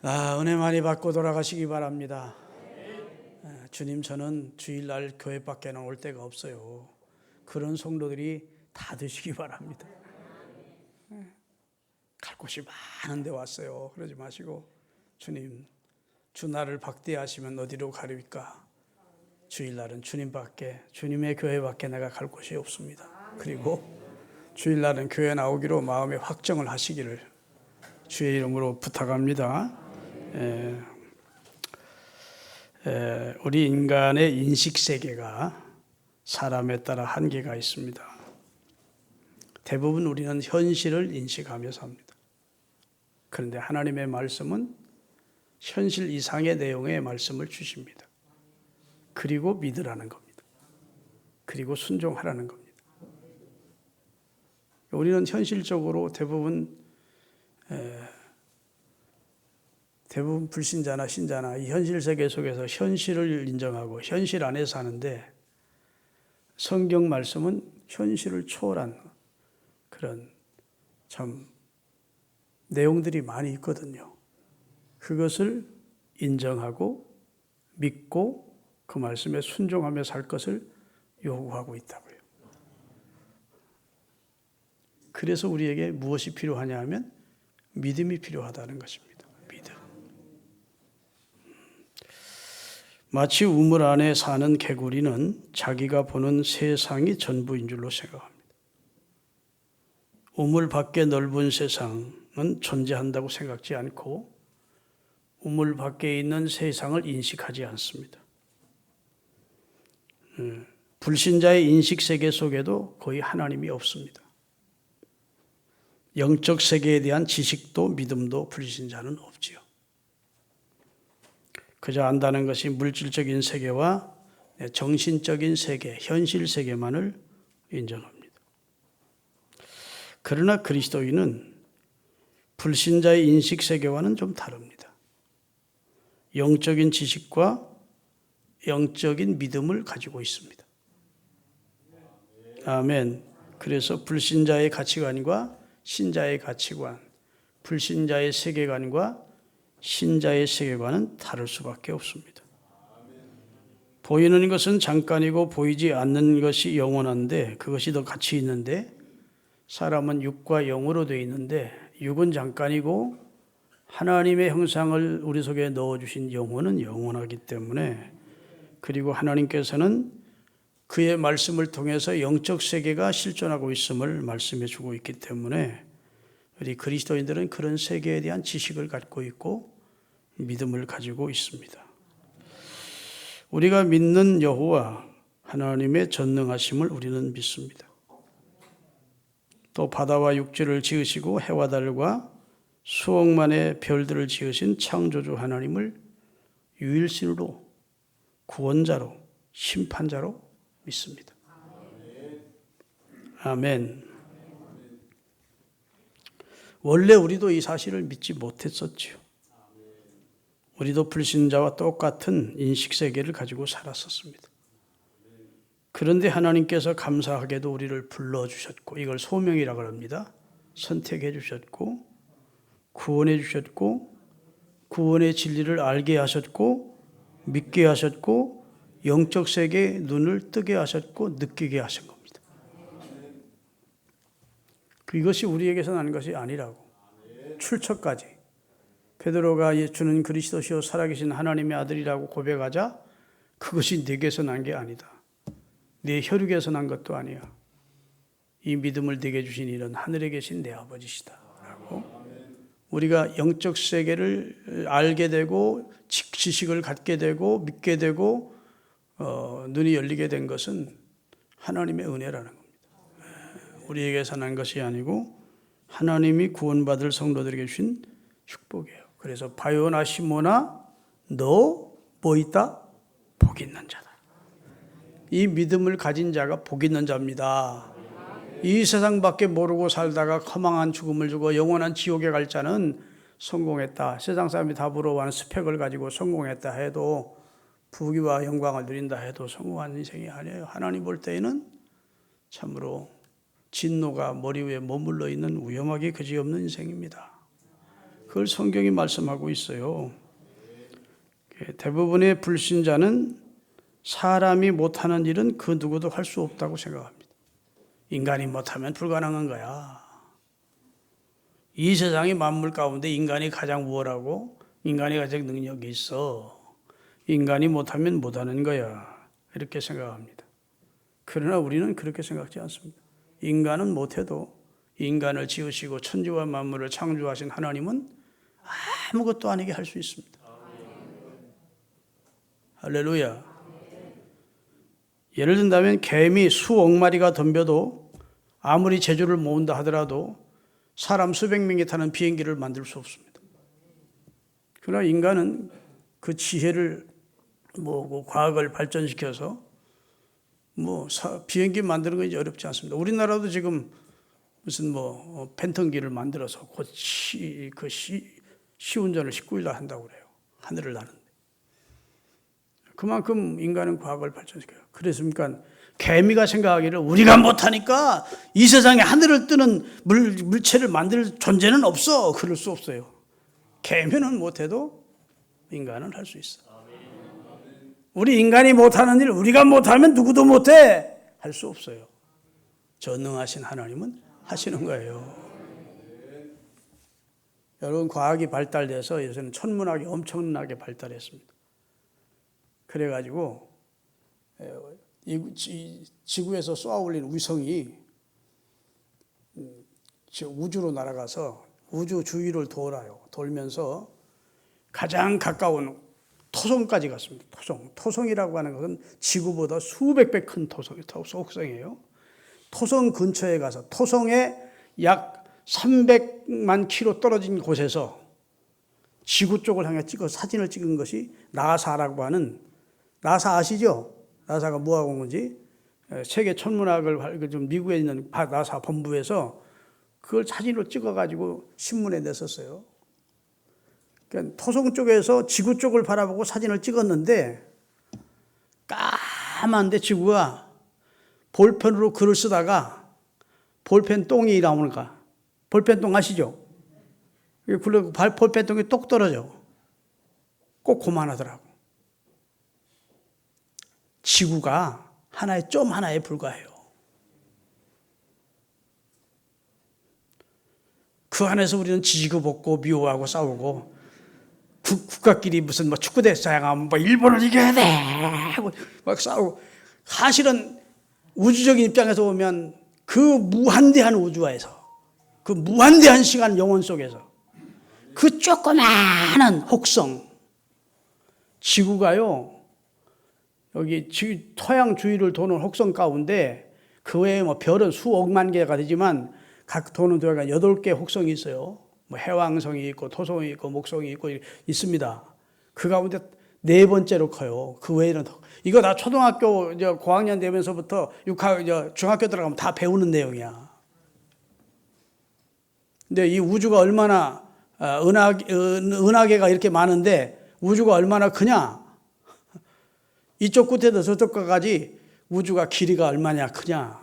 은혜 많이 받고 돌아가시기 바랍니다. 주님, 저는 주일날 교회 밖에 나올 데가 없어요. 그런 성도들이 다 되시기 바랍니다. 갈 곳이 많은데 왔어요. 그러지 마시고, 주님, 주 나를 박대하시면 어디로 가리까? 주일날은 주님밖에, 주님의 교회밖에 내가 갈 곳이 없습니다. 그리고 주일날은 교회 나오기로 마음에 확정을 하시기를 주의 이름으로 부탁합니다. 우리 인간의 인식세계가 사람에 따라 한계가 있습니다. 대부분 우리는 현실을 인식하며 삽니다. 그런데 하나님의 말씀은 현실 이상의 내용의 말씀을 주십니다. 그리고 믿으라는 겁니다. 그리고 순종하라는 겁니다. 우리는 현실적으로 대부분 불신자나 신자나 이 현실 세계 속에서 현실을 인정하고 현실 안에 사는데, 성경 말씀은 현실을 초월한 그런 참 내용들이 많이 있거든요. 그것을 인정하고 믿고 그 말씀에 순종하며 살 것을 요구하고 있다고요. 그래서 우리에게 무엇이 필요하냐 하면 믿음이 필요하다는 것입니다. 마치 우물 안에 사는 개구리는 자기가 보는 세상이 전부인 줄로 생각합니다. 우물 밖의 넓은 세상은 존재한다고 생각지 않고 우물 밖에 있는 세상을 인식하지 않습니다. 불신자의 인식 세계 속에도 거의 하나님이 없습니다. 영적 세계에 대한 지식도 믿음도 불신자는 없지요. 그저 안다는 것이 물질적인 세계와 정신적인 세계, 현실 세계만을 인정합니다. 그러나 그리스도인은 불신자의 인식 세계와는 좀 다릅니다. 영적인 지식과 영적인 믿음을 가지고 있습니다. 아멘. 그래서 불신자의 가치관과 신자의 가치관, 불신자의 세계관과 신자의 세계관은 다를 수밖에 없습니다. 보이는 것은 잠깐이고 보이지 않는 것이 영원한데, 그것이 더 가치 있는데, 사람은 육과 영으로 되어 있는데 육은 잠깐이고 하나님의 형상을 우리 속에 넣어주신 영혼은 영원하기 때문에, 그리고 하나님께서는 그의 말씀을 통해서 영적 세계가 실존하고 있음을 말씀해 주고 있기 때문에 우리 그리스도인들은 그런 세계에 대한 지식을 갖고 있고 믿음을 가지고 있습니다. 우리가 믿는 여호와 하나님의 전능하심을 우리는 믿습니다. 또 바다와 육지를 지으시고 해와 달과 수억만의 별들을 지으신 창조주 하나님을 유일신으로, 구원자로, 심판자로 믿습니다. 아멘. 원래 우리도 이 사실을 믿지 못했었지요. 우리도 불신자와 똑같은 인식세계를 가지고 살았었습니다. 그런데 하나님께서 감사하게도 우리를 불러주셨고, 이걸 소명이라고 합니다. 선택해 주셨고, 구원해 주셨고, 구원의 진리를 알게 하셨고, 믿게 하셨고, 영적 세계에 눈을 뜨게 하셨고, 느끼게 하신 겁니다. 이것이 우리에게서 나는 것이 아니라고. 출처까지 베드로가 주는 그리스도시요 살아계신 하나님의 아들이라고 고백하자, 그것이 내게서 난 게 아니다. 내 혈육에서 난 것도 아니야. 이 믿음을 내게 주신 이는 하늘에 계신 내 아버지시다 라고, 우리가 영적 세계를 알게 되고 지식을 갖게 되고 믿게 되고 눈이 열리게 된 것은 하나님의 은혜라는 겁니다. 우리에게서 난 것이 아니고 하나님이 구원받을 성도들에게 주신 축복이에요. 그래서 바요나 시모나 너 뭐 있다? 복 있는 자다. 이 믿음을 가진 자가 복 있는 자입니다. 이 세상밖에 모르고 살다가 허망한 죽음을 주고 영원한 지옥에 갈 자는 성공했다. 세상 사람이 다 부러워하는 스펙을 가지고 성공했다 해도, 부귀와 영광을 누린다 해도 성공한 인생이 아니에요. 하나님 볼 때에는 참으로 진노가 머리 위에 머물러 있는 위험하기 그지없는 인생입니다. 그걸 성경이 말씀하고 있어요. 대부분의 불신자는 사람이 못하는 일은 그 누구도 할 수 없다고 생각합니다. 인간이 못하면 불가능한 거야. 이 세상의 만물 가운데 인간이 가장 우월하고 인간이 가장 능력이 있어. 인간이 못하면 못하는 거야. 이렇게 생각합니다. 그러나 우리는 그렇게 생각하지 않습니다. 인간은 못해도 인간을 지으시고 천지와 만물을 창조하신 하나님은 아무것도 아니게 할 수 있습니다. 할렐루야. 예를 든다면 개미 수억 마리가 덤벼도 아무리 재주를 모은다 하더라도 사람 수백 명이 타는 비행기를 만들 수 없습니다. 그러나 인간은 그 지혜를 모으고 과학을 발전시켜서 비행기 만드는 건 이제 어렵지 않습니다. 우리나라도 지금 무슨 팬텀기를 만들어서 곧 시운전을 19일 날 한다고 그래요. 하늘을 나는데. 그만큼 인간은 과학을 발전시켜요. 그랬으니까 개미가 생각하기를 우리가 못하니까 이 세상에 하늘을 뜨는 물체를 만들 존재는 없어. 그럴 수 없어요. 개미는 못해도 인간은 할 수 있어. 우리 인간이 못하는 일 우리가 못하면 누구도 못해. 할 수 없어요. 전능하신 하나님은 하시는 거예요. 여러분, 과학이 발달돼서 요새는 천문학이 엄청나게 발달했습니다. 그래가지고 지구에서 쏘아올린 위성이 우주로 날아가서 우주 주위를 돌아요. 돌면서 가장 가까운 토성까지 갔습니다. 토성이라고 하는 것은 지구보다 수백 배 큰 속성이에요. 토성 근처에 가서 토성에 약 300만 킬로 떨어진 곳에서 지구 쪽을 향해 사진을 찍은 것이 나사라고 하는, 나사 아시죠? 나사가 뭐하고 온 건지. 세계 천문학을 좀 미국에 있는 나사 본부에서 그걸 사진으로 찍어가지고 신문에 냈었어요. 그러니까 토성 쪽에서 지구 쪽을 바라보고 사진을 찍었는데 까만데 지구가 볼펜으로 글을 쓰다가 볼펜 똥이 나오니까, 볼펜 똥 아시죠? 볼펜 똥이 똑 떨어져. 꼭 그만하더라고. 지구가 하나의 점 하나에 불과해요. 그 안에서 우리는 지지고 볶고 미워하고 싸우고 국가끼리 무슨 축구 대회하면 일본을 이겨야 돼 하고 막 싸우고, 사실은 우주적인 입장에서 보면 그 무한대한 우주에서, 그 무한대한 시간 영혼 속에서 그 조그마한 혹성 지구가요, 여기 토양 주위를 도는 혹성 가운데 그 외에 별은 수억만 개가 되지만 각 도는 데가 8개 혹성이 있어요. 해왕성이 있고 토성이 있고 목성이 있고 있습니다. 그 가운데 4번째로 커요. 그 외에는 이거 다 초등학교 고학년 되면서부터 중학교 들어가면 다 배우는 내용이야. 근데 이 우주가 얼마나 은하계가 이렇게 많은데 우주가 얼마나 크냐? 이쪽 끝에서 저쪽 끝까지 우주가 길이가 얼마냐 크냐?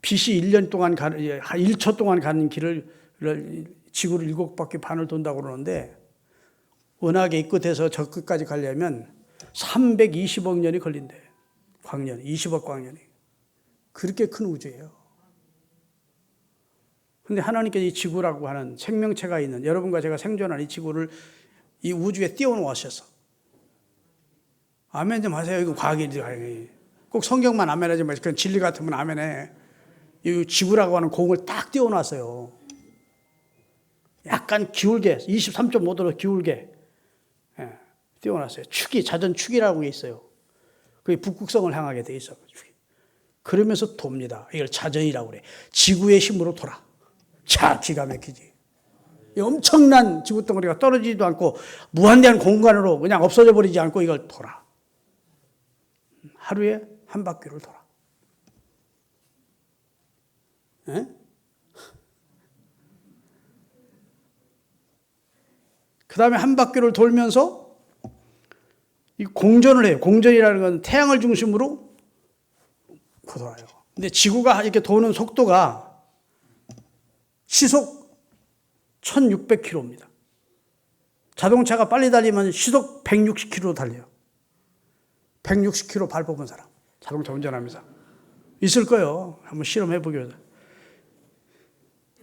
빛이 1년 동안 1초 동안 가는 길을 지구를 7바퀴 반을 돈다고 그러는데 은하계 이 끝에서 저 끝까지 가려면 320억 년이 걸린대. 광년, 20억 광년이. 그렇게 큰 우주예요. 근데 하나님께서 이 지구라고 하는 생명체가 있는, 여러분과 제가 생존한 이 지구를 이 우주에 띄워놓으셨어. 아멘 좀 하세요. 이거 과학이지. 꼭 성경만 아멘하지 마시고 그냥 진리 같으면 아멘해. 이 지구라고 하는 공을 딱 띄워놨어요. 약간 기울게, 23.5도로 기울게 띄워놨어요. 축이, 자전축이라고 게 있어요. 그게 북극성을 향하게 돼 있어. 그러면서 돕니다. 이걸 자전이라고 그래. 지구의 힘으로 돌아. 자, 기가 막히지. 엄청난 지구 덩어리가 떨어지지도 않고 무한대한 공간으로 그냥 없어져 버리지 않고 이걸 돌아. 하루에 한 바퀴를 돌아. 에? 그 다음에 한 바퀴를 돌면서 이 공전을 해요. 공전이라는 건 태양을 중심으로 돌아요. 근데 지구가 이렇게 도는 속도가 시속 1600km입니다. 자동차가 빨리 달리면 시속 160km 달려요. 160km 밟아본 사람, 자동차 운전하면서 있을 거예요. 한번 실험해 보기로.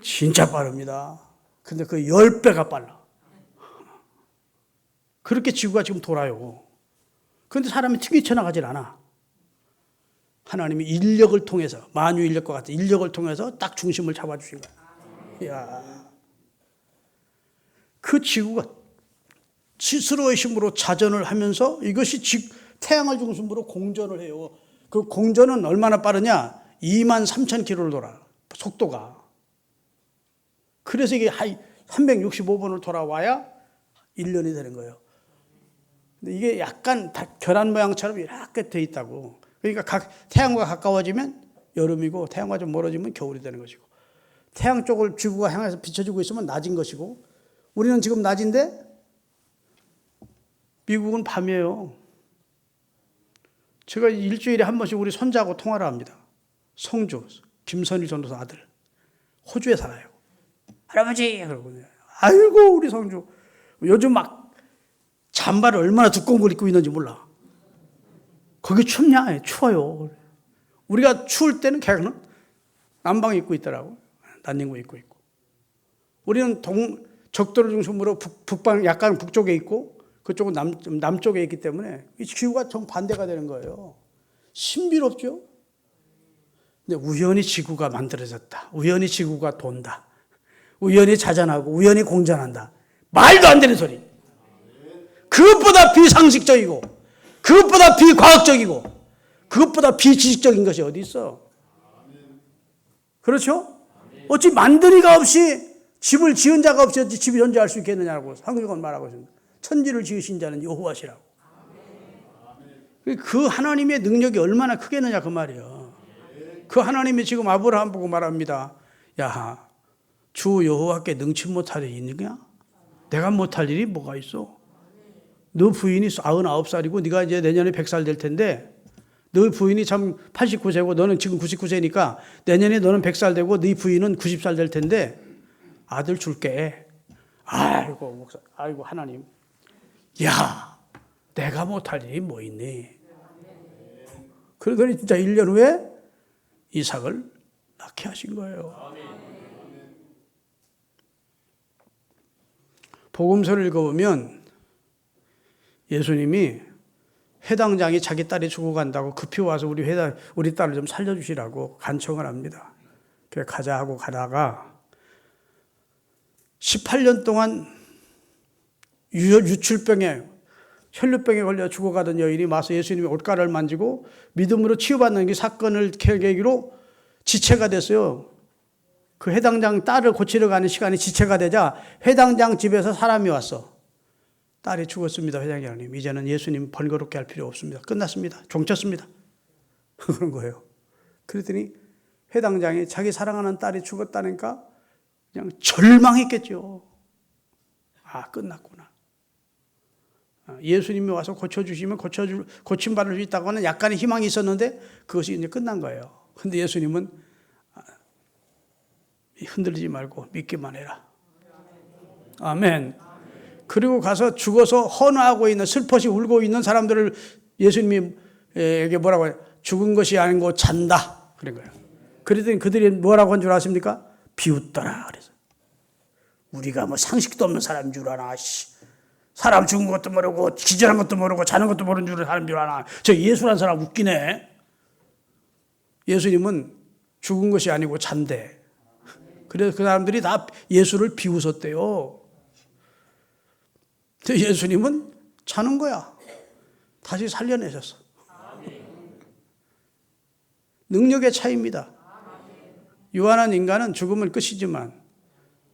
진짜 빠릅니다. 근데 그 10배가 빨라. 그렇게 지구가 지금 돌아요. 그런데 사람이 튕기쳐나가질 않아. 하나님이 인력을 통해서, 만유 인력과 같은 인력을 통해서 딱 중심을 잡아주신 거야. 이야. 그 지구가 스스로의 힘으로 자전을 하면서 이것이 태양을 중심으로 공전을 해요. 그 공전은 얼마나 빠르냐? 23,000km를 돌아, 속도가. 그래서 이게 365번을 돌아와야 1년이 되는 거예요. 근데 이게 약간 계란 모양처럼 이렇게 돼 있다고. 그러니까 태양과 가까워지면 여름이고 태양과 좀 멀어지면 겨울이 되는 것이고, 태양 쪽을 지구가 향해서 비춰주고 있으면 낮인 것이고, 우리는 지금 낮인데 미국은 밤이에요. 제가 일주일에 한 번씩 우리 손자하고 통화를 합니다. 성주, 김선일 전도사 아들. 호주에 살아요. 할아버지! 그러고, 아이고, 우리 성주. 요즘 막 잠바를 얼마나 두꺼운 걸 입고 있는지 몰라. 거기 춥냐? 추워요. 우리가 추울 때는 걔는 남방 입고 있더라고. 난닝구 입고 있고. 우리는 적도를 중심으로 북방, 약간 북쪽에 있고, 그쪽은 남쪽에 있기 때문에 이 지구가 정반대가 되는 거예요. 신비롭죠? 근데 우연히 지구가 만들어졌다. 우연히 지구가 돈다. 우연히 자전하고 우연히 공전한다. 말도 안 되는 소리. 그것보다 비상식적이고, 그것보다 비과학적이고, 그것보다 비지식적인 것이 어디 있어? 그렇죠? 어찌 만드니가 없이, 집을 지은 자가 없이 어찌 집이 존재할 수 있겠느냐고 성경은 말하고 있습니다. 천지를 지으신 자는 여호와시라고. 그 하나님의 능력이 얼마나 크겠느냐 그 말이에요. 그 하나님이 지금 아브라함 보고 말합니다. 야, 주 여호와께 능치 못할 일이 있느냐? 내가 못할 일이 뭐가 있어? 너 부인이 99살이고 네가 이제 내년에 100살 될 텐데, 너 부인이 참 89세고 너는 지금 99세니까 내년에 너는 100살 되고 네 부인은 90살 될 텐데 아들 줄게. 아이고 목사, 아이고 하나님. 야, 내가 못할 일이 뭐 있니? 그러더니 진짜 1년 후에 이삭을 낳게 하신 거예요. 복음서를 읽어보면 예수님이 회당장이 자기 딸이 죽어간다고 급히 와서 우리 딸을 좀 살려주시라고 간청을 합니다. 그래 가자 하고 가다가 18년 동안 유출병에, 혈류병에 걸려 죽어가던 여인이 와서 예수님의 옷가를 만지고 믿음으로 치유받는 게 사건을 계기로 지체가 됐어요. 그 회당장 딸을 고치러 가는 시간이 지체가 되자 회당장 집에서 사람이 왔어. 딸이 죽었습니다, 회장님. 이제는 예수님 번거롭게 할 필요 없습니다. 끝났습니다. 종쳤습니다. 그런 거예요. 그랬더니 회당장이 자기 사랑하는 딸이 죽었다니까 그냥 절망했겠죠. 아, 끝났구나. 예수님이 와서 고쳐주시면 고침받을 수 있다고 하는 약간의 희망이 있었는데 그것이 이제 끝난 거예요. 근데 예수님은 흔들리지 말고 믿기만 해라. 아멘. 그리고 가서 죽어서 헌화하고 있는, 슬퍼시 울고 있는 사람들을 예수님에게 뭐라고 해요? 죽은 것이 아니고 잔다. 그런 거예요. 그랬더니 그들이 뭐라고 한 줄 아십니까? 비웃더라. 그래서 우리가 뭐 상식도 없는 사람인 줄 아나. 사람 죽은 것도 모르고 기절한 것도 모르고 자는 것도 모르는 사람인 줄 아나. 저 예수란 사람 웃기네. 예수님은 죽은 것이 아니고 잔대. 그래서 그 사람들이 다 예수를 비웃었대요. 예수님은 자는 거야. 다시 살려내셨어. 능력의 차이입니다. 유한한 인간은 죽으면 끝이지만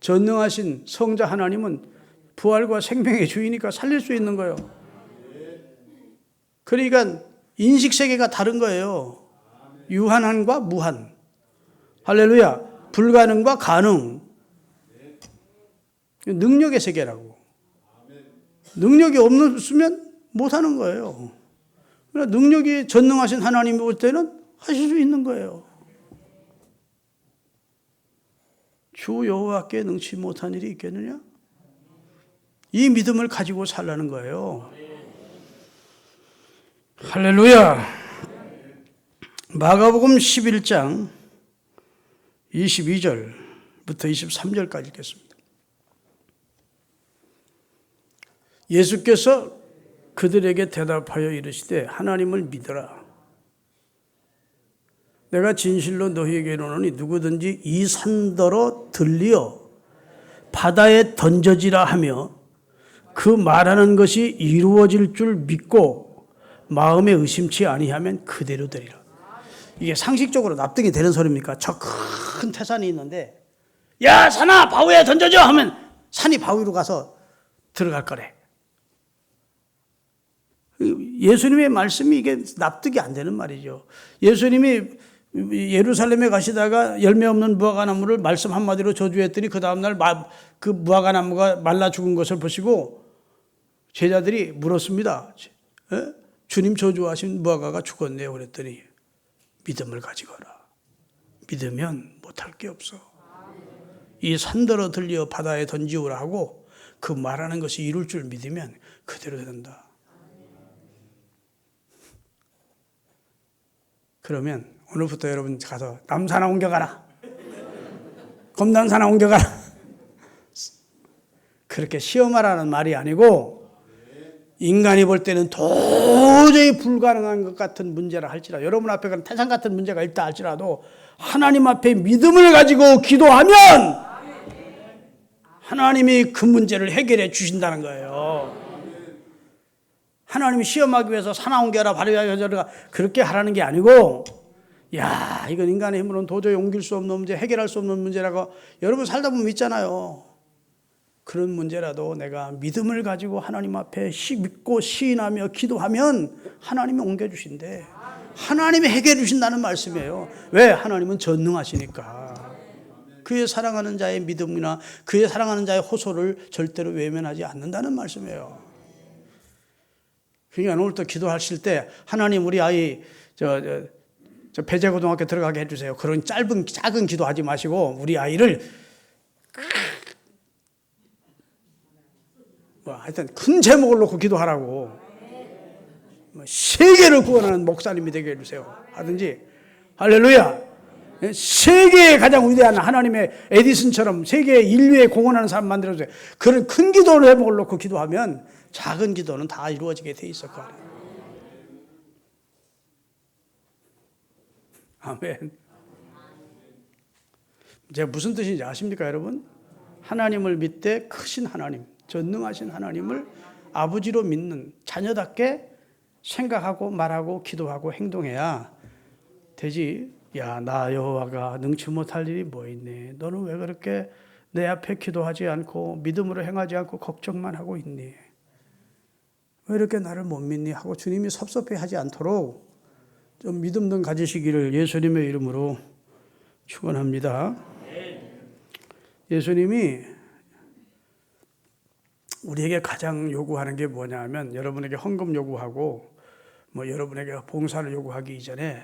전능하신 성자 하나님은 부활과 생명의 주이니까 살릴 수 있는 거예요. 그러니까 인식 세계가 다른 거예요. 유한한과 무한. 할렐루야. 불가능과 가능. 능력의 세계라고. 능력이 없으면 못하는 거예요. 그러나 능력이 전능하신 하나님이 볼 때는 하실 수 있는 거예요. 주 여호와께 능치 못한 일이 있겠느냐? 이 믿음을 가지고 살라는 거예요. 할렐루야. 마가복음 11장 22절부터 23절까지 읽겠습니다. 예수께서 그들에게 대답하여 이르시되 하나님을 믿어라. 내가 진실로 너희에게 이르노니 누구든지 이 산더러 들리어 바다에 던져지라 하며 그 말하는 것이 이루어질 줄 믿고 마음에 의심치 아니하면 그대로 되리라. 이게 상식적으로 납득이 되는 소리입니까? 저 큰 태산이 있는데 야 산아 바위에 던져줘 하면 산이 바위로 가서 들어갈 거래. 예수님의 말씀이 이게 납득이 안 되는 말이죠. 예수님이 예루살렘에 가시다가 열매 없는 무화과나무를 말씀 한마디로 저주했더니 그 다음날 그 무화과나무가 말라 죽은 것을 보시고 제자들이 물었습니다. 주님 저주하신 무화과가 죽었네요. 그랬더니 믿음을 가지거라. 믿으면 못할 게 없어. 이 산더러 들려 바다에 던지오라 하고 그 말하는 것이 이룰 줄 믿으면 그대로 된다. 그러면 오늘부터 여러분 가서 남산나 옮겨가라. 검단산나 옮겨가라. 그렇게 시험하라는 말이 아니고 인간이 볼 때는 도저히 불가능한 것 같은 문제라 할지라도 여러분 앞에 그런 태산 같은 문제가 있다 할지라도 하나님 앞에 믿음을 가지고 기도하면 하나님이 그 문제를 해결해 주신다는 거예요. 하나님이 시험하기 위해서 산나 옮겨라 바리바리라 그렇게 하라는 게 아니고 야 이건 인간의 힘으로는 도저히 옮길 수 없는 문제 해결할 수 없는 문제라고 여러분 살다 보면 있잖아요. 그런 문제라도 내가 믿음을 가지고 하나님 앞에 믿고 시인하며 기도하면 하나님이 옮겨주신대. 하나님이 해결해 주신다는 말씀이에요. 왜? 하나님은 전능하시니까. 그의 사랑하는 자의 믿음이나 그의 사랑하는 자의 호소를 절대로 외면하지 않는다는 말씀이에요. 그러니까 오늘도 기도하실 때 하나님 우리 아이 저 배재고등학교 들어가게 해주세요. 그런 작은 기도하지 마시고 우리 아이를 하여튼 큰 제목을 놓고 기도하라고. 세계를 구원하는 목사님이 되게 해주세요. 하든지 할렐루야. 세계에 가장 위대한 하나님의 에디슨처럼 세계 인류에 공헌하는 사람 만들어주세요. 그런 큰 기도를 제목을 놓고 기도하면 작은 기도는 다 이루어지게 돼 있을 거예요. 아멘. 제가 무슨 뜻인지 아십니까 여러분? 하나님을 믿되 크신 하나님, 전능하신 하나님을 아버지로 믿는 자녀답게 생각하고 말하고 기도하고 행동해야 되지. 야, 나 여호와가 능치 못할 일이 뭐 있니? 너는 왜 그렇게 내 앞에 기도하지 않고 믿음으로 행하지 않고 걱정만 하고 있니? 왜 이렇게 나를 못 믿니? 하고 주님이 섭섭해하지 않도록 좀 믿음 좀 가지시기를 예수님의 이름으로 축원합니다. 예수님이 우리에게 가장 요구하는 게 뭐냐 하면 여러분에게 헌금 요구하고 여러분에게 봉사를 요구하기 이전에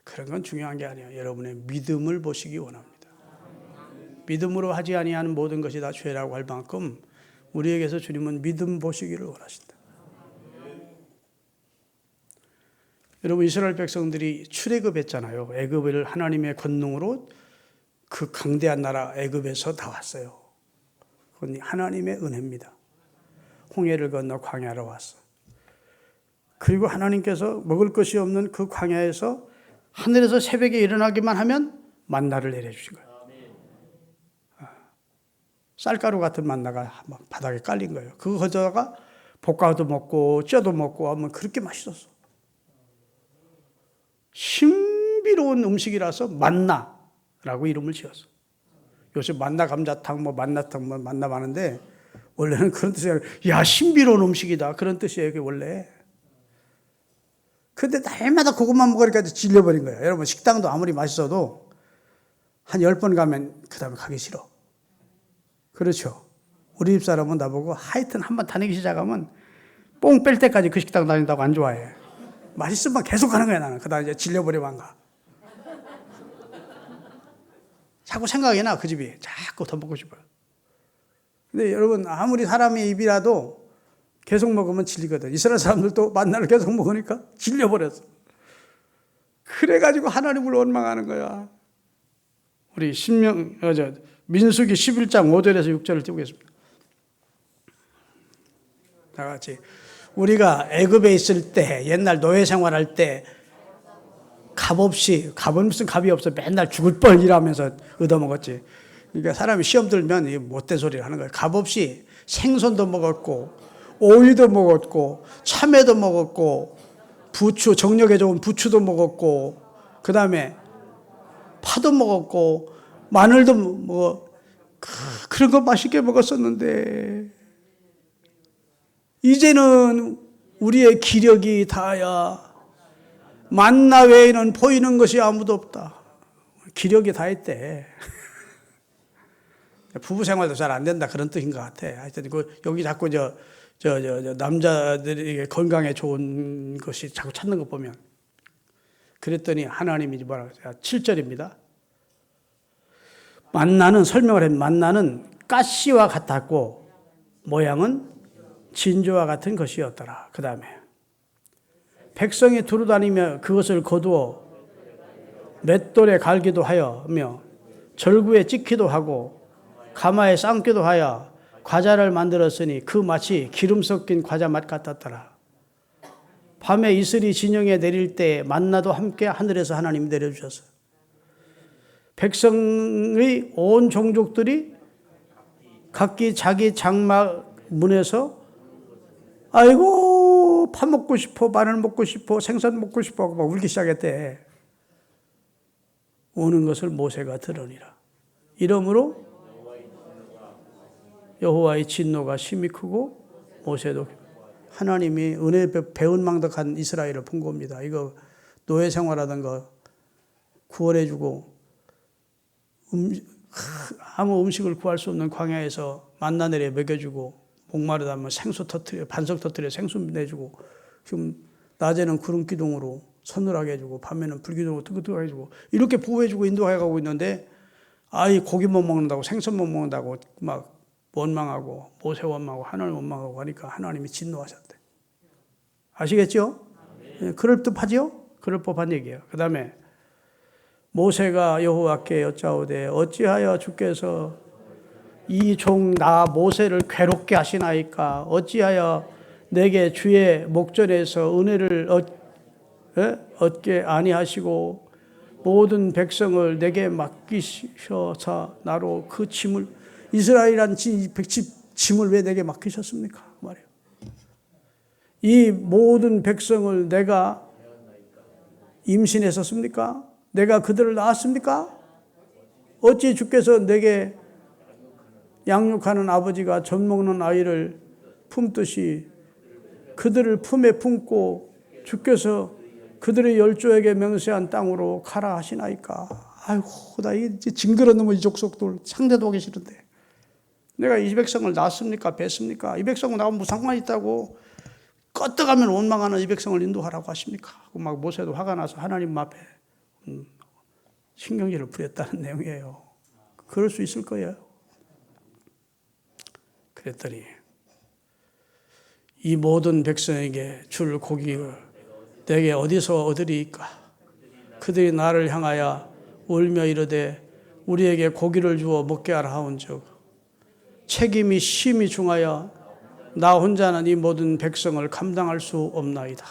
그런 건 중요한 게 아니에요. 여러분의 믿음을 보시기 원합니다. 믿음으로 하지 아니하는 모든 것이 다 죄라고 할 만큼 우리에게서 주님은 믿음 보시기를 원하신다. 여러분 이스라엘 백성들이 출애굽했잖아요. 애굽을 하나님의 권능으로 그 강대한 나라 애굽에서 나왔어요. 그건 하나님의 은혜입니다. 홍해를 건너 광야로 왔어. 그리고 하나님께서 먹을 것이 없는 그 광야에서 하늘에서 새벽에 일어나기만 하면 만나를 내려주신 거예요. 쌀가루 같은 만나가 막 바닥에 깔린 거예요. 그거 가져다가 볶아도 먹고 쪄도 먹고 하면 그렇게 맛있었어. 신비로운 음식이라서 만나라고 이름을 지었어. 요새 만나 감자탕, 만나탕, 만나 많은데 원래는 그런 뜻이에요. 야, 신비로운 음식이다. 그런 뜻이에요, 그게 원래. 근데 날마다 그것만 먹으니까 질려버린 거예요. 여러분, 식당도 아무리 맛있어도 한 10번 가면 그 다음에 가기 싫어. 그렇죠. 우리 집 사람은 나보고 하여튼 한번 다니기 시작하면 뽕 뺄 때까지 그 식당 다닌다고 안 좋아해. 맛있으면 계속 가는 거야, 나는. 그 다음에 이제 질려버리면 안 가. 자꾸 생각이 나, 그 집이. 자꾸 더 먹고 싶어요. 근데 여러분, 아무리 사람의 입이라도 계속 먹으면 질리거든. 이스라엘 사람들도 만나를 계속 먹으니까 질려버렸어. 그래가지고 하나님을 원망하는 거야. 우리 민수기 11장 5절에서 6절을 띄우겠습니다. 다 같이. 우리가 애굽에 있을 때, 옛날 노예 생활할 때 값은 무슨 값이 없어. 맨날 죽을 뻔 일하면서 얻어먹었지. 그러니까 사람이 시험 들면 못된 소리를 하는 거예요. 값없이 생선도 먹었고 오이도 먹었고 참외도 먹었고 부추, 정력에 좋은 부추도 먹었고 그 다음에 파도 먹었고 마늘도 그런 거 맛있게 먹었었는데 이제는 우리의 기력이 다야. 만나 외에는 보이는 것이 아무도 없다. 기력이 다 있대. 부부 생활도 잘 안 된다 그런 뜻인 것 같아. 하여튼 여기 자꾸 남자들에게 건강에 좋은 것이 자꾸 찾는 거 보면 그랬더니 하나님이 뭐라고 했어요? 7절입니다. 설명을 하면 만나는 가시와 같았고 모양은 진주와 같은 것이었더라. 그 다음에 백성이 두루다니며 그것을 거두어 맷돌에 갈기도 하여며 절구에 찍기도 하고 가마에 삶기도 하여 과자를 만들었으니 그 맛이 기름 섞인 과자 맛 같았더라. 밤에 이슬이 진영에 내릴 때 만나도 함께 하늘에서 하나님이 내려주셨어요. 백성의 온 종족들이 각기 자기 장막 문에서 아이고 파 먹고 싶어, 마늘 먹고 싶어, 생선 먹고 싶어 하고 막 울기 시작했대. 우는 것을 모세가 들으니라. 이러므로 여호와의 진노가 심히 크고 모세도 하나님이 은혜 배은망덕한 이스라엘을 본 겁니다. 이거 노예 생활하던 거 구원해주고 아무 음식을 구할 수 없는 광야에서 만나 내려 먹여주고 목마르다면 생수 터뜨려 반석 터뜨려 생수 내주고 지금 낮에는 구름 기둥으로 서늘하게 해주고 밤에는 불기둥으로 뜨뜻하게 해주고 이렇게 보호해주고 인도해가고 있는데 아이 고기 못 먹는다고 생선 못 먹는다고 막 원망하고 모세 원망하고 하나님 원망하고 하니까 하나님이 진노하셨대. 아시겠죠? 그럴 법하지요? 그럴 법한 얘기예요. 그 다음에 모세가 여호와께 여짜오되 어찌하여 주께서 이 종 나 모세를 괴롭게 하시나이까? 어찌하여 내게 주의 목전에서 은혜를 얻게 아니하시고 모든 백성을 내게 맡기셔서 나로 그 짐을 이스라엘이란 짐을 왜 내게 맡기셨습니까? 말이에요. 이 모든 백성을 내가 임신했었습니까? 내가 그들을 낳았습니까? 어찌 주께서 내게 양육하는 아버지가 젖 먹는 아이를 품듯이 그들을 품에 품고 주께서 그들의 열조에게 명세한 땅으로 가라 하시나이까? 아이고, 나 이제 징그러 넘어 이 족속들 상대도 하기 싫은데. 내가 이 백성을 낳았습니까? 뺐습니까? 이 백성을 낳으면 무슨 상관이 있다고 껐떡하면 원망하는 이 백성을 인도하라고 하십니까? 막 모세도 화가 나서 하나님 앞에 신경질을 부렸다는 내용이에요. 그럴 수 있을 거예요. 그랬더니 이 모든 백성에게 줄 고기를 내게 어디서 얻으리이까? 그들이 나를 향하여 울며 이르되 우리에게 고기를 주어 먹게 하라 하온즉 책임이 심히 중하여 나 혼자는 이 모든 백성을 감당할 수 없나이다.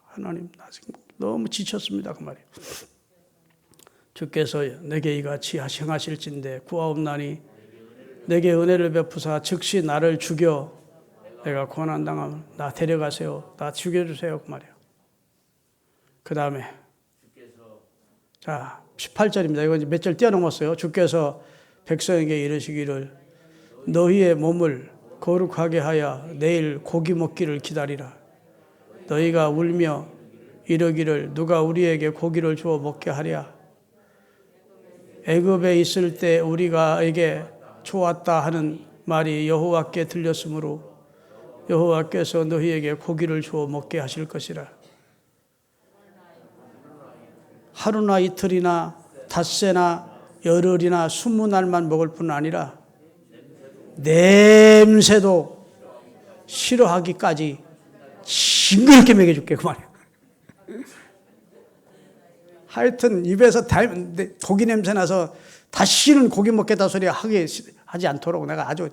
하나님 나 지금 너무 지쳤습니다. 그 말이에요. 주께서 내게 이같이 행하실진대 구하옵나니 내게 은혜를 베푸사 즉시 나를 죽여 내가 고난당하면 나 데려가세요. 나 죽여주세요. 그 말이에요. 그 다음에 자 18절입니다. 이거 몇 절 뛰어넘었어요. 주께서 백성에게 이르시기를 너희의 몸을 거룩하게 하여 내일 고기 먹기를 기다리라. 너희가 울며 이르기를 누가 우리에게 고기를 주어 먹게 하랴. 애굽에 있을 때 우리가에게 좋았다 하는 말이 여호와께 들렸으므로 여호와께서 너희에게 고기를 주어 먹게 하실 것이라. 하루나 이틀이나 닷새나 열흘이나 20날만 먹을 뿐 아니라 냄새도 싫어하기까지 징그럽게 먹여줄게 그 말이야. 하여튼 입에서 고기 냄새 나서 다시는 고기 먹겠다 소리 하지 않도록 내가 아주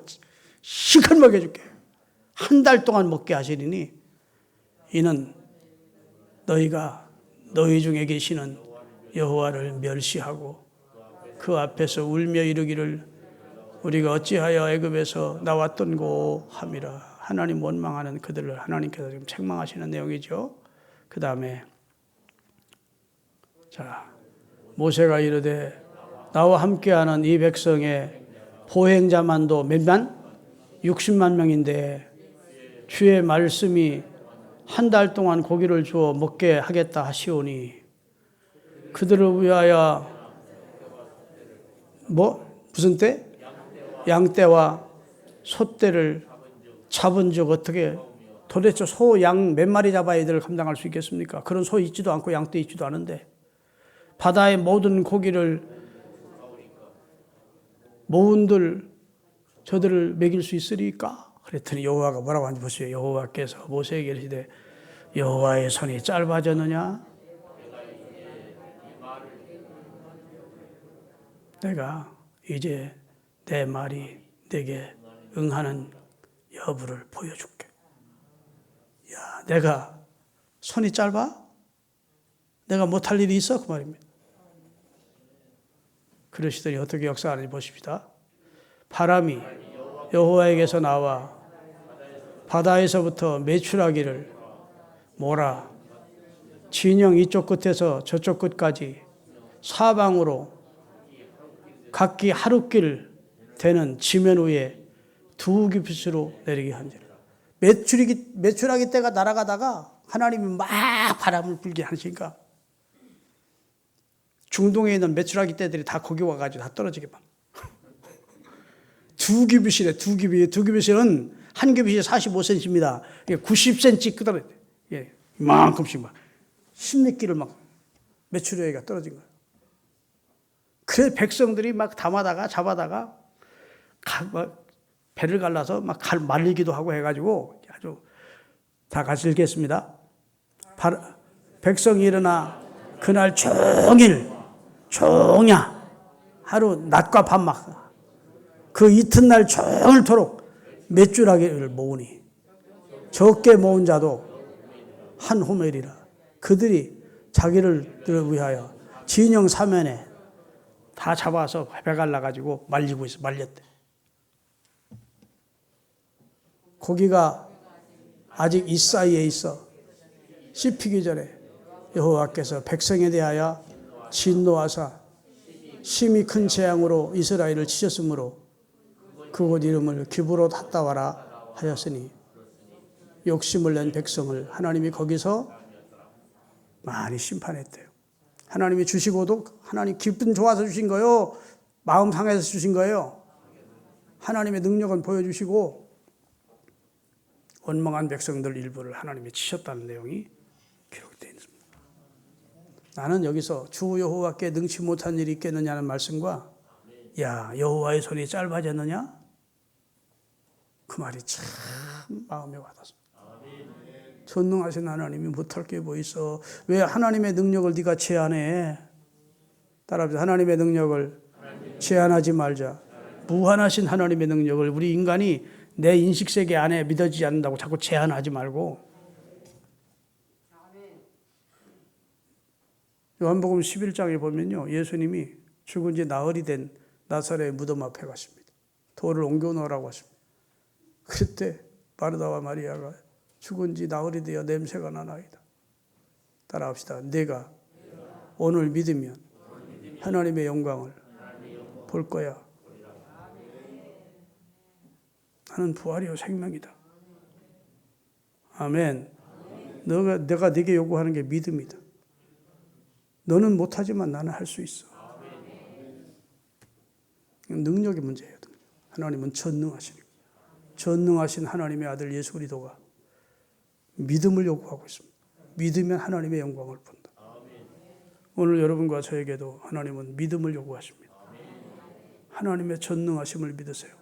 실컷 먹여줄게. 한 달 동안 먹게 하시리니 이는 너희가 너희 중에 계시는 여호와를 멸시하고 그 앞에서 울며 이르기를 우리가 어찌하여 애굽에서 나왔던고 함이라. 하나님 원망하는 그들을 하나님께서 지금 책망하시는 내용이죠. 그 다음에 자 모세가 이르되 나와 함께하는 이 백성의 보행자만도 몇만? 60만 명인데 주의 말씀이 한 달 동안 고기를 주어 먹게 하겠다 하시오니 그들을 위하여 무슨 떼? 양떼와 소떼를 잡은 적 어떻게 도대체 소, 양 몇 마리 잡아야 이들을 감당할 수 있겠습니까? 그런 소 있지도 않고 양떼 있지도 않은데 바다의 모든 고기를 모은들 저들을 먹일 수 있으리까? 그랬더니 여호와가 뭐라고 하는지 보세요. 여호와께서 모세에게 이르시되 여호와의 손이 짧아졌느냐? 내가 이제 내 말이 내게 응하는 여부를 보여줄게. 야, 내가 손이 짧아? 내가 못할 일이 있어? 그 말입니다. 그러시더니 어떻게 역사하는지 보십시다. 바람이 여호와에게서 나와 바다에서부터 메추라기를 몰아 진영 이쪽 끝에서 저쪽 끝까지 사방으로 각기 하루길 되는 지면 위에 두 규빗으로 내리게 한지라. 메추라기 떼가 날아가다가 하나님이 막 바람을 불게 하시니까 중동에 있는 메추라기 떼들이 다 거기 와가지고 다 떨어지게 막. 두 규빗이래, 두 규빗. 두 규빗은 한 규빗이 45cm입니다. 90cm 끄덕여. 예, 이만큼씩 막 10몇 기를 막 메추라기가 떨어진 거예요. 그래서 백성들이 막 담아다가 잡아다가 배를 갈라서 막 말리기도 하고 해가지고 아주 다 같이 읽겠습니다. 백성이 일어나 그날 종야 하루 낮과 밤 막 그 이튿날 종일토록 메추라기를 모으니 적게 모은 자도 한 호멜이라. 그들이 자기를 위하여 진영 사면에 다 잡아서 배 갈라가지고 말리고 있어. 말렸대. 고기가 아직 이 사이에 있어. 씹히기 전에 여호와께서 백성에 대하여 진노하사 심히 큰 재앙으로 이스라엘을 치셨으므로 그곳 이름을 기브로 핫다와라 하였으니 욕심을 낸 백성을 하나님이 거기서 많이 심판했대요. 하나님이 주시고도 하나님 기분 좋아서 주신 거예요? 마음 상해서 주신 거예요? 하나님의 능력은 보여주시고 원망한 백성들 일부를 하나님이 치셨다는 내용이 기록되어 있습니다. 나는 여기서 주 여호와께 능치 못한 일이 있겠느냐는 말씀과 야 여호와의 손이 짧아졌느냐? 그 말이 참 마음에 와닿습니다. 전능하신 하나님이 못할 게 뭐 있어? 왜 하나님의 능력을 네가 제한해? 따라합시다. 하나님의 능력을 제한하지 말자. 무한하신 하나님의 능력을 우리 인간이 내 인식세계 안에 믿어지지 않는다고 자꾸 제한하지 말고. 요한복음 11장에 보면요. 예수님이 죽은 지 나흘이 된 나사렛의 무덤 앞에 가십니다. 돌을 옮겨 놓으라고 하십니다. 그때 마르다와 마리아가 죽은 지 나흘이 되어 냄새가 나나이다. 따라합시다. 내가 오늘 믿으면 하나님의 영광을 볼 거야. 나는 부활이요 생명이다. 아멘. 내가 네게 요구하는 게 믿음이다. 너는 못하지만 나는 할 수 있어. 능력의 문제예요. 하나님은 전능하시니까. 전능하신 하나님의 아들 예수 그리스도가 믿음을 요구하고 있습니다. 믿으면 하나님의 영광을 본다. 오늘 여러분과 저에게도 하나님은 믿음을 요구하십니다. 하나님의 전능하심을 믿으세요.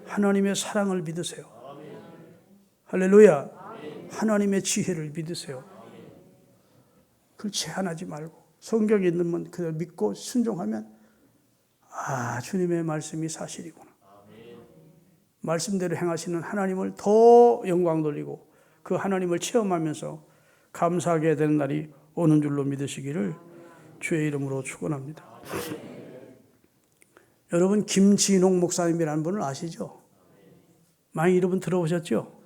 하나님의 사랑을 믿으세요. 할렐루야. 하나님의 지혜를 믿으세요. 그걸 제한하지 말고 성경에 있는 그걸 믿고 순종하면 주님의 말씀이 사실이구나. 말씀대로 행하시는 하나님을 더 영광 돌리고 그 하나님을 체험하면서 감사하게 되는 날이 오는 줄로 믿으시기를 주의 이름으로 축원합니다. 여러분 김진홍 목사님이라는 분을 아시죠? 많이 여러분 들어보셨죠?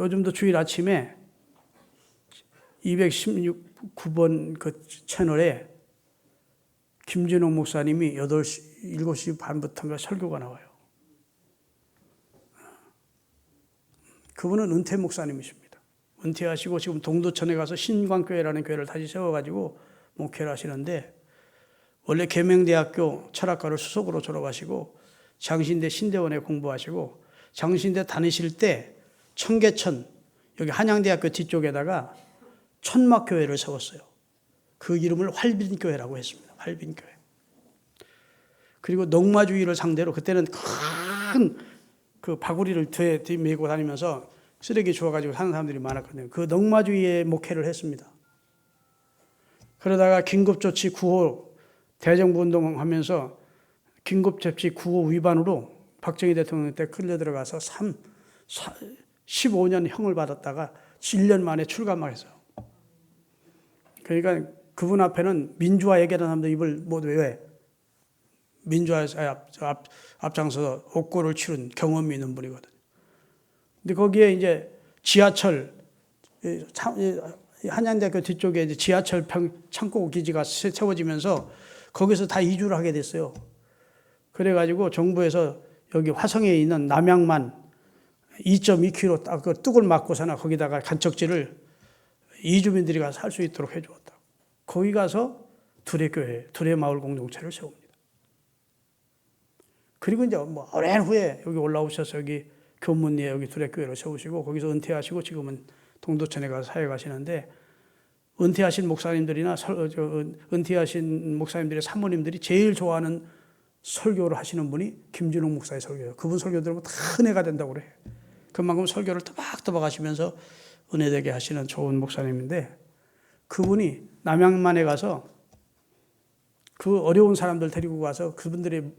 요즘도 주일 아침에 219번 그 채널에 김진홍 목사님이 8시, 7시 반부터인가 설교가 나와요. 그분은 은퇴 목사님이십니다. 은퇴하시고 지금 동두천에 가서 신광교회라는 교회를 다시 세워가지고 목회를 하시는데 원래 계명대학교 철학과를 수석으로 졸업하시고 장신대 신대원에 공부하시고 장신대 다니실 때 청계천 여기 한양대학교 뒤쪽에다가 천막교회를 세웠어요. 그 이름을 활빈교회라고 했습니다. 활빈교회. 그리고 농마주의를 상대로 그때는 큰 그 바구리를 뒤에 메고 다니면서 쓰레기 주워가지고 사는 사람들이 많았거든요. 그 농마주의에 목회를 했습니다. 그러다가 긴급조치 9호 대정부 운동하면서 긴급조치 9호 위반으로 박정희 대통령 때 끌려 들어가서 15년 형을 받았다가 1년 만에 출감했어요. 그러니까 그분 앞에는 민주화 얘기하는 사람들 입을 못 왜? 민주화에서 앞장서서 옥고를 치른 경험이 있는 분이거든요. 근데 거기에 이제 지하철, 한양대학교 뒤쪽에 이제 지하철 창고 기지가 세워지면서 거기서 다 이주를 하게 됐어요. 그래가지고 정부에서 여기 화성에 있는 남양만 2.2km 딱 그 뚝을 맞고서나 거기다가 간척지를 이주민들이 가서 살 수 있도록 해주었다. 거기 가서 두레교회, 두레마을 공동체를 세웁니다. 그리고 이제 뭐 오랜 후에 여기 올라오셔서 여기 교문리에 여기 두레교회를 세우시고 거기서 은퇴하시고 지금은 동두천에 가서 사역하시는데 은퇴하신 목사님들이나 은퇴하신 목사님들의 사모님들이 제일 좋아하는 설교를 하시는 분이 김진홍 목사의 설교예요. 그분 설교 들으면 다 은혜가 된다고 그래. 그만큼 설교를 또박또박 하시면서 은혜되게 하시는 좋은 목사님인데 그분이 남양만에 가서 그 어려운 사람들 데리고 가서 그분들의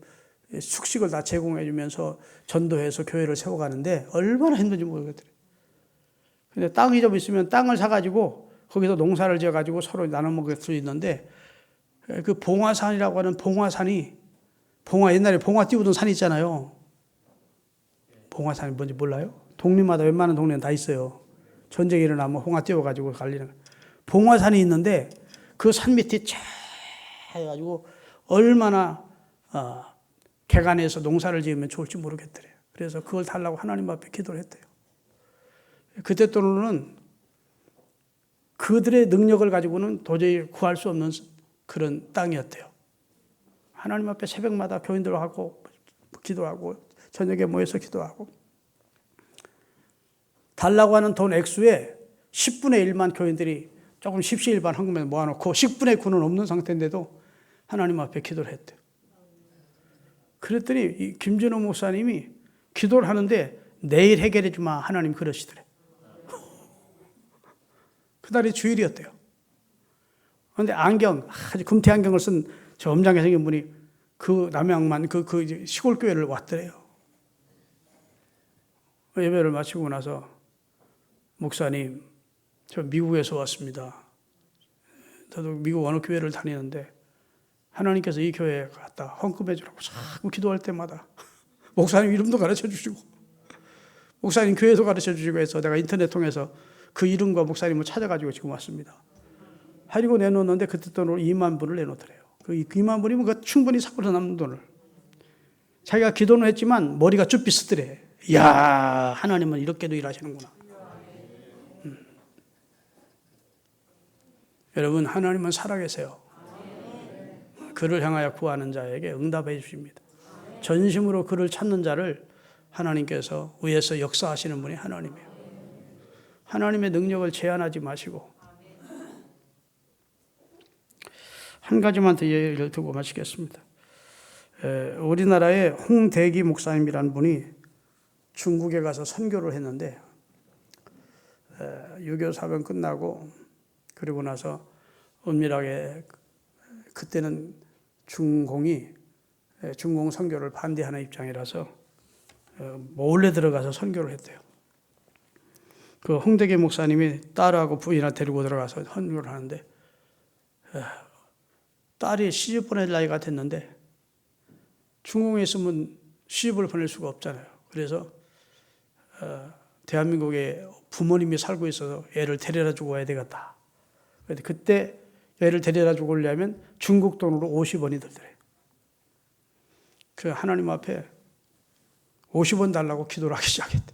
숙식을 다 제공해 주면서 전도해서 교회를 세워가는데 얼마나 힘든지 모르겠더래요. 근데 땅이 좀 있으면 땅을 사가지고 거기서 농사를 지어가지고 서로 나눠 먹을 수 있는데 그 봉화산이라고 하는 봉화산이 옛날에 봉화 띄우던 산 있잖아요. 봉화산이 뭔지 몰라요? 동네마다 웬만한 동네는 다 있어요. 전쟁이 일어나면 봉화 띄워가지고 갈리는. 봉화산이 있는데 그 산 밑에 쫙 해가지고 얼마나 개간해서 농사를 지으면 좋을지 모르겠더래요. 그래서 그걸 달라고 하나님 앞에 기도를 했대요. 그때 또는 그들의 능력을 가지고는 도저히 구할 수 없는 그런 땅이었대요. 하나님 앞에 새벽마다 교인들하고 기도하고 저녁에 모여서 기도하고 달라고 하는 돈 액수에 10분의 1만 교인들이 조금 십시일반 헌금에 모아놓고 10분의 9는 없는 상태인데도 하나님 앞에 기도를 했대요. 그랬더니 이 김진호 목사님이 기도를 하는데 내일 해결해 주마 하나님 그러시더래. 그날이 주일이었대요. 그런데 아주 금태 안경을 쓴 저 엄장하게 생긴 분이 그 남양만 그 시골 교회를 왔더래요. 예배를 마치고 나서 목사님, 저 미국에서 왔습니다. 저도 미국 어느 교회를 다니는데 하나님께서 이 교회에 갔다 헌금해 주라고 자꾸 기도할 때마다 목사님 이름도 가르쳐 주시고 목사님 교회도 가르쳐 주시고 해서 내가 인터넷 통해서 그 이름과 목사님을 찾아가지고 지금 왔습니다. 하리고 내놓는데 그때 돈으로 2만 불을 내놓더래요. 그 2만 불이면 그 충분히 사고로 남는 돈을. 자기가 기도는 했지만 머리가 쭉 비스더래. 이야, 하나님은 이렇게도 일하시는구나. 여러분, 하나님은 살아계세요. 그를 향하여 구하는 자에게 응답해 주십니다. 전심으로 그를 찾는 자를 하나님께서 위에서 역사하시는 분이 하나님이에요. 하나님의 능력을 제한하지 마시고 한 가지만 더 예를 두고 마치겠습니다. 우리나라의 홍대기 목사님이라는 분이 중국에 가서 선교를 했는데 6.25 사변 끝나고 그리고 나서 은밀하게 그때는 중공이 중공 선교를 반대하는 입장이라서 몰래 들어가서 선교를 했대요. 그 홍대기 목사님이 딸하고 부인을 데리고 들어가서 선교를 하는데 딸이 시집 보낼 나이가 됐는데 중공에 있으면 시집을 보낼 수가 없잖아요. 그래서 대한민국에 부모님이 살고 있어서 애를 데려다 주고 와야 되겠다. 그때 애를 데려다 주고 오려면 중국 돈으로 50원이 들더래. 그 하나님 앞에 50원 달라고 기도를 하기 시작했대.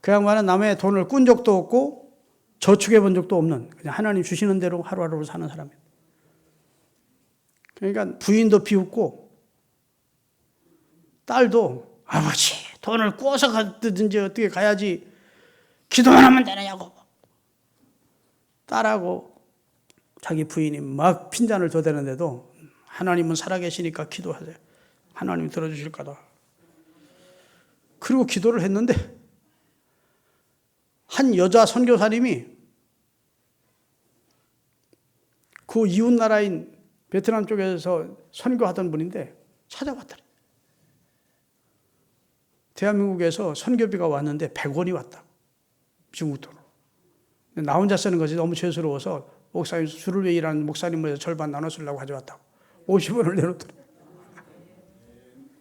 그 양반은 남의 돈을 꾼 적도 없고 저축해 본 적도 없는 그냥 하나님 주시는 대로 하루하루를 사는 사람이에요. 그러니까 부인도 비웃고 딸도 아버지 돈을 꾸어서 가든지 어떻게 가야지 기도만 하면 되느냐고. 딸하고 자기 부인이 막 핀잔을 더대는데도 하나님은 살아계시니까 기도하세요. 하나님 들어주실 거다. 그리고 기도를 했는데 한 여자 선교사님이 그 이웃 나라인 베트남 쪽에서 선교하던 분인데 찾아왔더래. 대한민국에서 선교비가 왔는데 100원이 왔다. 중국 돈으로. 나 혼자 쓰는 것이 너무 죄스러워서 목사님 술을 왜 일하는 목사님을 절반 나눠 쓰려고 가져왔다고. 50원을 내놓더래.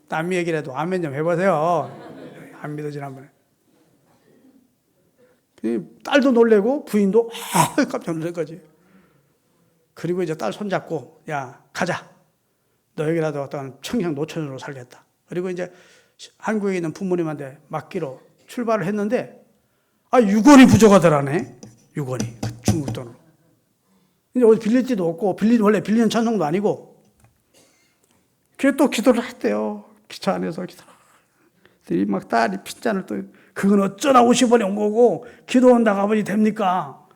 남의 얘기라도 아멘 좀 해보세요. 안 믿어지는 한 번에. 딸도 놀래고 부인도 깜짝 놀랄 거지. 그리고 이제 딸 손잡고 야 가자. 너에게라도 어떤 청양 노천으로 살겠다. 그리고 이제 한국에 있는 부모님한테 맡기로 출발을 했는데 6원이 부족하더라네. 6원이 중국 돈으로. 이제 어디 빌릴 데도 없고 원래 빌리는 천성도 아니고. 그래 또 기도를 했대요. 기차 안에서 기도를. 막 딸이 핀잔을 또 그건 어쩌나 50원이 온 거고 기도한다고 아버지 됩니까?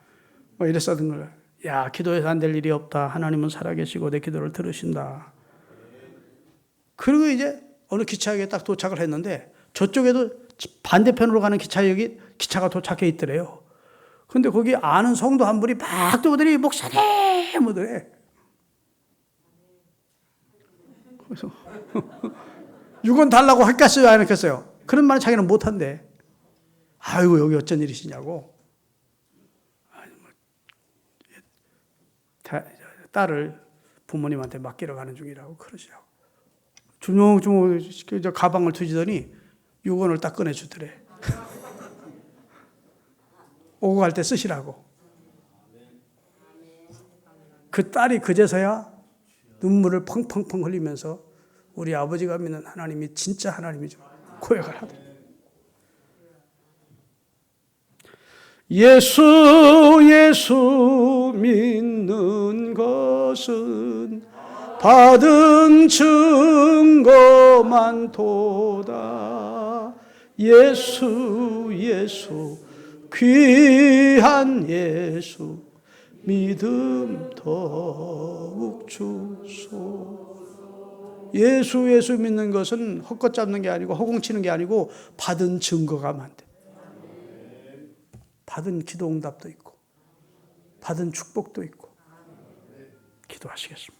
뭐 이랬었던 거예요. 야 기도해서 안 될 일이 없다. 하나님은 살아계시고 내 기도를 들으신다. 그리고 이제 어느 기차역에 딱 도착을 했는데 저쪽에도 반대편으로 가는 기차가 도착해 있더래요. 근데 거기 아는 성도 한 분이 막 떠오더니 목사님 뭐더래. 그래서 6원 달라고 했겠어요 안 했겠어요? 그런 말은 자기는 못한대. 아이고 여기 어쩐 일이시냐고. 딸을 부모님한테 맡기러 가는 중이라고 그러시라고. 주먹주먹 가방을 뒤지더니 6원을 딱 꺼내주더래. 오고 갈 때 쓰시라고. 그 딸이 그제서야 눈물을 펑펑펑 흘리면서 우리 아버지가 믿는 하나님이 진짜 하나님이죠. 고백을 하더래. 예수 믿는 것은 받은 증거만 도다. 예수 귀한 예수 믿음 더욱 주소. 예수 믿는 것은 헛것 잡는 게 아니고 허공치는 게 아니고 받은 증거가 많대. 받은 기도 응답도 있고 받은 축복도 있고. 기도하시겠습니다.